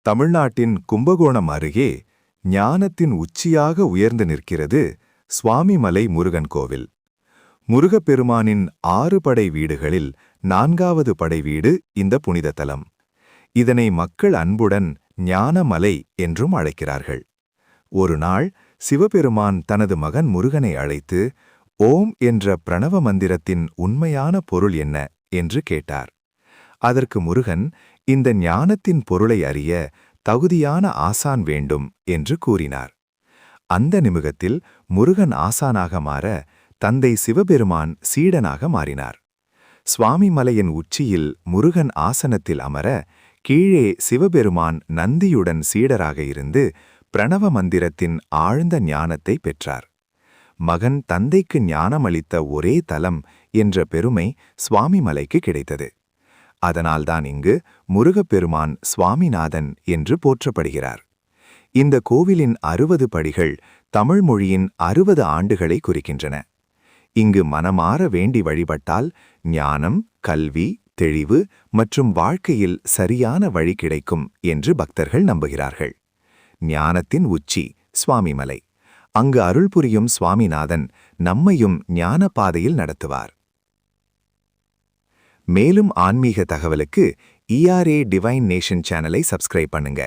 தமிழ்நாட்டின் கும்பகோணம் அருகே ஞானத்தின் உச்சியாக உயர்ந்து நிற்கிறது சுவாமிமலை முருகன் கோவில். முருகப்பெருமானின் 6 படை வீடுகளில் 4வது படை வீடு இந்த புனித தலம். இதனை மக்கள் அன்புடன் ஞானமலை என்றும் அழைக்கிறார்கள். ஒரு நாள் சிவபெருமான் தனது மகன் முருகனை அழைத்து, ஓம் என்ற பிரணவ மந்திரத்தின் உண்மையான பொருள் என்ன என்று கேட்டார். அதற்கு முருகன், இந்த ஞானத்தின் பொருளை அறிய தகுதியான ஆசான் வேண்டும் என்று கூறினார். அந்த நிமிகத்தில் முருகன் ஆசானாக மாற தந்தை சிவபெருமான் சீடனாக மாறினார். சுவாமிமலையின் உச்சியில் முருகன் ஆசனத்தில் அமர, கீழே சிவபெருமான் நந்தியுடன் சீடராக இருந்து பிரணவ மந்திரத்தின் ஆழ்ந்த ஞானத்தை பெற்றார். மகன் தந்தைக்கு ஞானமளித்த ஒரே தலம் என்ற பெருமை சுவாமிமலைக்கு கிடைத்தது. அதனால்தான் இங்கு முருகப்பெருமான் சுவாமிநாதன் என்று போற்றப்படுகிறார். இந்த கோவிலின் 60 படிகள் தமிழ் மொழியின் 60 ஆண்டுகளை குறிக்கின்றன. இங்கு மனமாற வேண்டி வழிபட்டால் ஞானம், கல்வி, தெளிவு மற்றும் வாழ்க்கையில் சரியான வழி கிடைக்கும் என்று பக்தர்கள் நம்புகிறார்கள். ஞானத்தின் உச்சி சுவாமிமலை. அங்கு அருள் புரியும் சுவாமிநாதன் நம்மையும் ஞான பாதையில் நடத்துவார். மேலும் ஆன்மீக தகவலுக்கு ERA டிவைன் நேஷன் சேனலை சப்ஸ்கிரைப் பண்ணுங்க.